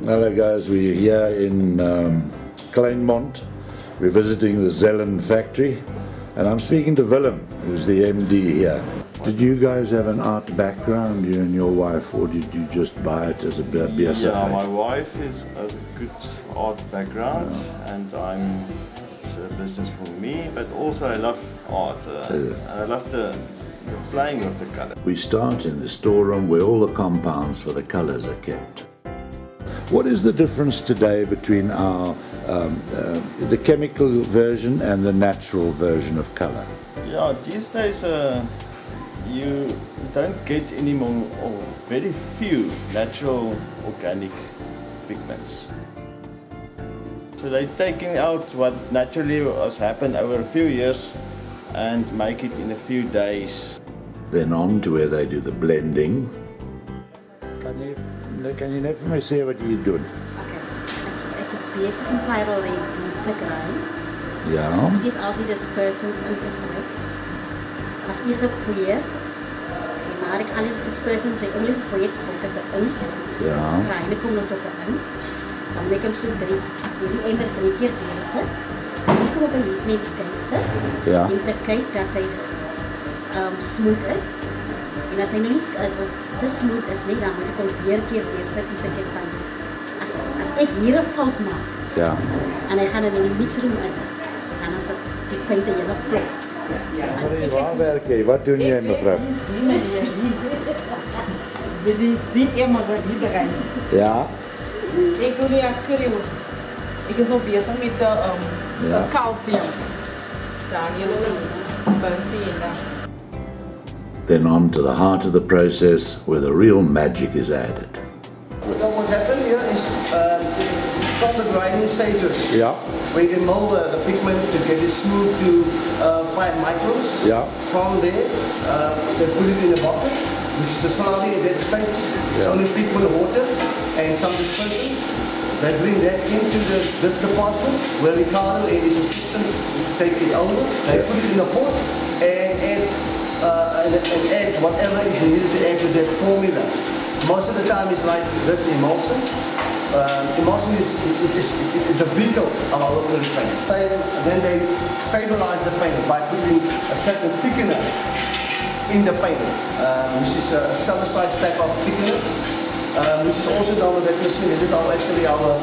Hello guys, we're here in Kleinmond. We're visiting the Zellen factory and I'm speaking to Willem, who's the MD here. Did you guys have an art background, you and your wife, or did you just buy it as a BSF? Yeah, my wife has a good art background and it's a business for me, but also I love art and I love the playing with the colour. We start in the storeroom where all the compounds for the colours are kept. What is the difference today between our the chemical version and the natural version of colour? Yeah, these days you don't get any more, or very few, natural organic pigments. So they're taking out what naturally has happened over a few years and make it in a few days. Then on to where they do the blending. Kan jy net vir my sê wat jy doen? Okay. Ek is besig om pyrrollen te kry. Ja. Dit is als die dispersants ingegooi. As eers op poeier. En nadat ek al die dispersants in Engels gegooi het, kom dit erin. Ja. Kruine kom dan tot erin. Dan maak ek hom so hierdie emmer 3 keer deursit. Dan kom ek 'n heatmens kyk sit. Ja. Om te kyk dat hy smooth is. En as hy nog nie te smooth is nie, dan moet ek hom weer keer deursit om te kyk van as ek hier 'n fout maak. Ja. En hy gaan in die mixroom in. En as die punte hele vlot. Waar werk jy? Wat doen jy, mevrou? Die emmer wat hier rein. Ja. Ik doe die acryl. Ik ben ook bezig met calcium. Daar jullie benzine. Then on to the heart of the process where the real magic is added. Well, what happened here is from the grinding stages, where you mold the pigment to get it smooth to 5 microns. Yeah. From there, they put it in a bucket, which is a slightly dead state. It's only pigment, water, and some dispersants. They bring that into this department where Ricardo and his assistant take it over. They put it in a pot and add whatever is needed to add to that formula. Most of the time it's like this emulsion. Emulsion is the vehicle of our local paint. Then they stabilize the paint by putting a certain thickener in the paint, which is a celluloid type of thickener, which is also done with that machine. This is actually our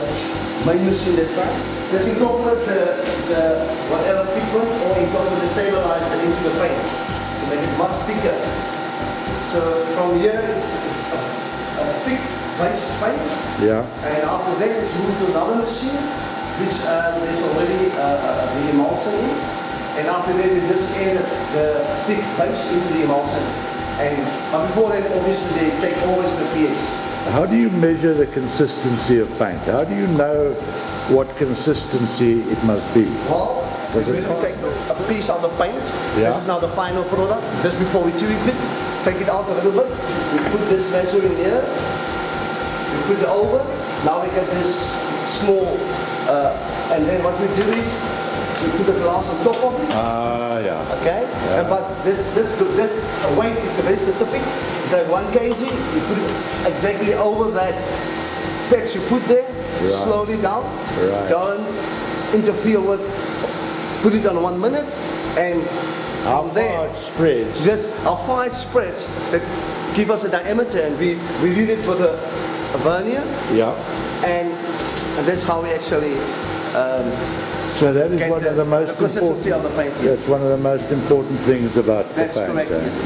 main machine that's right. Let's incorporate the whatever pigment or incorporate the stabilizer into the paint to make it much thicker. So from here it's a thick base paint. Yeah. And after that it's moved to another machine, which there's already the emulsion in. And after that they just add the thick base into the emulsion. But before that obviously they take always the pH. How do you measure the consistency of paint? How do you know what consistency it must be? Well, we take a piece of the paint. Yeah. This is now the final product. Just before we tweak it, take it out a little bit. We put this measure in here. We put it over. Now we get this small, and then what we do is we put the glass on top of it. Yeah. Okay. Yeah. But this weight is very specific. It's like 1 kg. You put it exactly over that patch you put there. Right. Slowly down. Right. Don't interfere with. Put it on 1 minute, and How from there, far it spreads? just how far it spreads, that give us a diameter, and we read it with a vernier, Yeah. and that's how we actually So that is get one of the most consistency of the paint. That's one of the most important things about That's the paint. correct. Yes.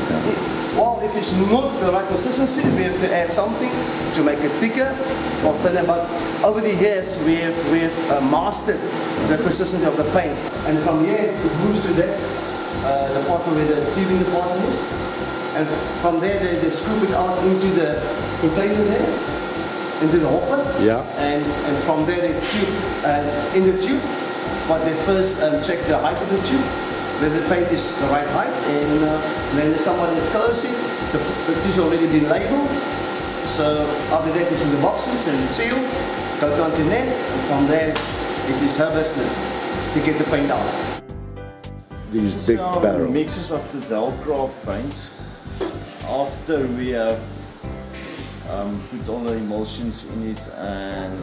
Well, if it's not the right consistency, we have to add something to make it thicker or thinner. But over the years, we have mastered the consistency of the paint, and from here it moves to that department where the tubing department is, and from there they scoop it out into the container there, into the hopper. Yeah. And from there they tube in the tube. But they first check the height of the tube, whether the paint is the right height, and then somebody colors it. The tube's already been labeled, so after that it's in the boxes and sealed, go down to net, and from there it is her business to get the paint out. These big barrels. Mixes of the Zellen paint. After we have put all the emulsions in it and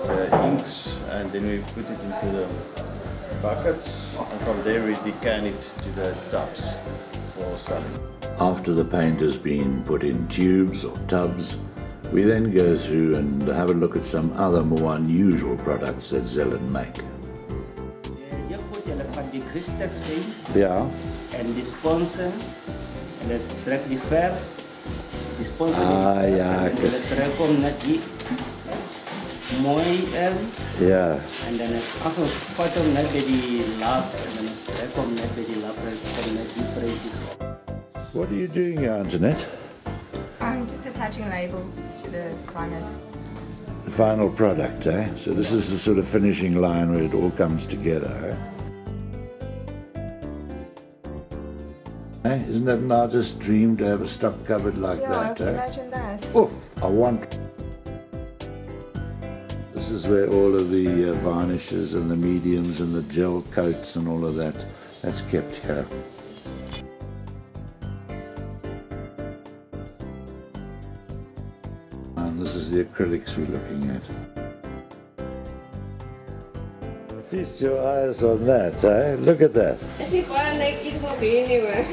the inks, and then we put it into the buckets, and from there we decant it to the tubs for selling. After the paint has been put in tubes or tubs, we then go through and have a look at some other more unusual products that Zellen make. You put the crystal stain Yeah. and the sponsor and the track the fair, the sponsor ja, and the track on net die mooi Yeah. and then it's also photo net by the lab and then it's track on net by the lab and net different. What are you doing here, Antoinette? I'm just attaching labels to the final. The final product, eh? So this is the sort of finishing line where it all comes together, eh? Eh? Isn't that an artist's dream to have a stock cupboard like Yeah, that, I can eh? imagine that. Oof, I want. This is where all of the varnishes and the mediums and the gel coats and all of that's kept here. And this is the acrylics we're looking at. Feast your eyes on that, eh? Look at that. Is die baie netjies nog hier nie hoor.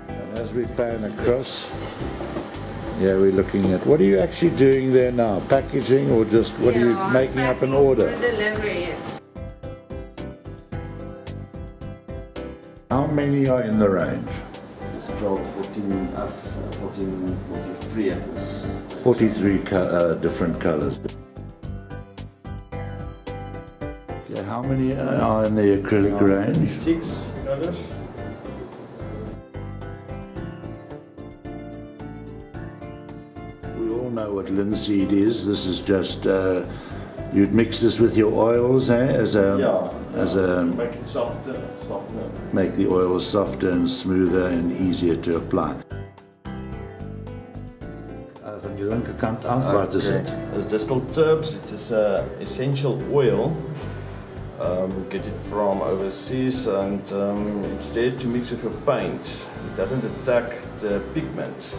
And as we pan across, yeah, we're looking at, what are you actually doing there now? Packaging or just, what are you making up an order? For delivery, yes. How many are in the range? It's called 1443 at least. 43 different colors. Okay, how many are in the acrylic range? 6 colors. We all know what linseed is. This is just, you'd mix this with your oils, eh? As a Make it softer. make the oils softer and smoother and easier to apply. Van die linkerkant af, wat is het? It's distilled herbs. It is essential oil. We get it from overseas, and it's there to mix with your paint. It doesn't attack the pigment.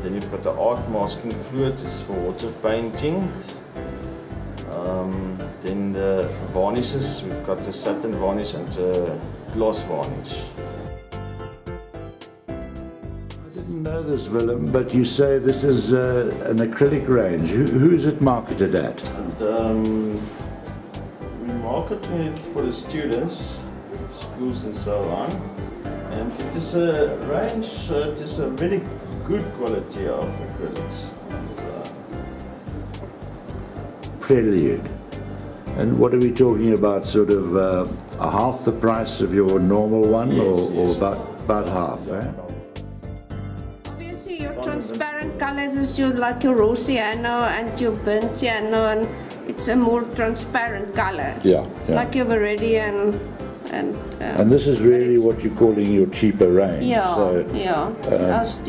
Then you've got the art masking fluid. It's for water painting. Then the varnishes. We've got the satin varnish and the gloss varnish. I didn't know this, Willem, but you say this is an acrylic range. Who is it marketed at? And we market it for the students, schools and so on. And it is a range, it is a very good quality of acrylics. Prelude. And what are we talking about? Sort of half the price of your normal one, or about half? Eh? Obviously your transparent colors is like your Rosiano and your Bentiano, and it's a more transparent color. Yeah. Like your Viridian And this is really what you're calling your cheaper range. Yeah, So, yeah.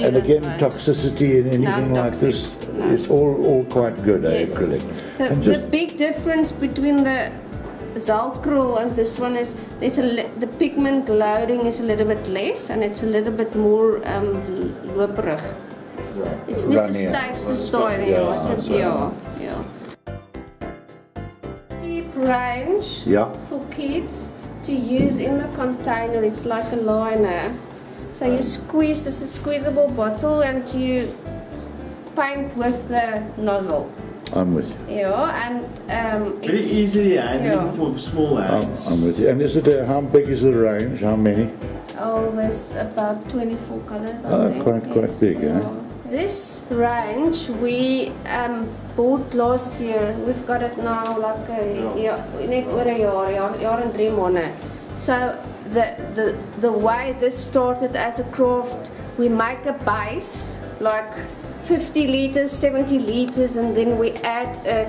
and again, toxicity in anything like this, it's all quite good, Yes. acrylic. The big difference between the Zalcro and this one is the pigment loading is a little bit less, and it's a little bit more loperig. It's not so stiff soos daai nie. It's a yeah. Cheap range for kids to use in the container. It's like a liner. So you squeeze, this is a squeezable bottle, and you paint with the nozzle. I'm with you. Yeah, and Very it's easily handled for small hands. I'm with you. And is it how big is the range? How many? Oh, there's about 24 colors. I think. Quite big, yeah. eh? This range we bought last year. We've got it now like net oor 'n jaar and 3 maande. So the way this started as a craft, we make a base like 50 liters, 70 liters, and then we add a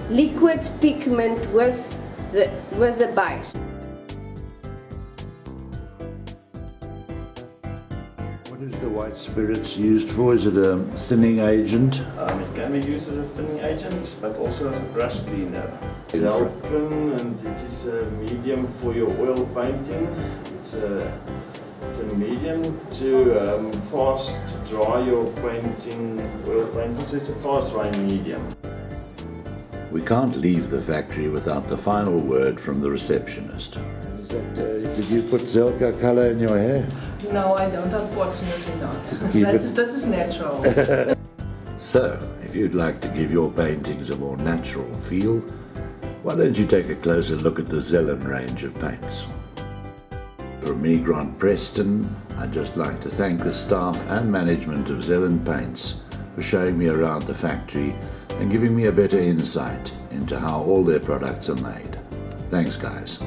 liquid pigment with the base. What is the white spirits used for? Is it a thinning agent? It can be used as a thinning agent, but also as a brush cleaner. Zellen, and it is a medium for your oil painting. It's It's a medium to fast dry your painting, oil painting, so it's a fast drying medium. We can't leave the factory without the final word from the receptionist. Did you put Zelka color in your hair? No, I don't, unfortunately not. This is natural. So, if you'd like to give your paintings a more natural feel, why don't you take a closer look at the Zellen range of paints. From me, Grant Preston, I'd just like to thank the staff and management of Zellen Paints for showing me around the factory and giving me a better insight into how all their products are made. Thanks, guys.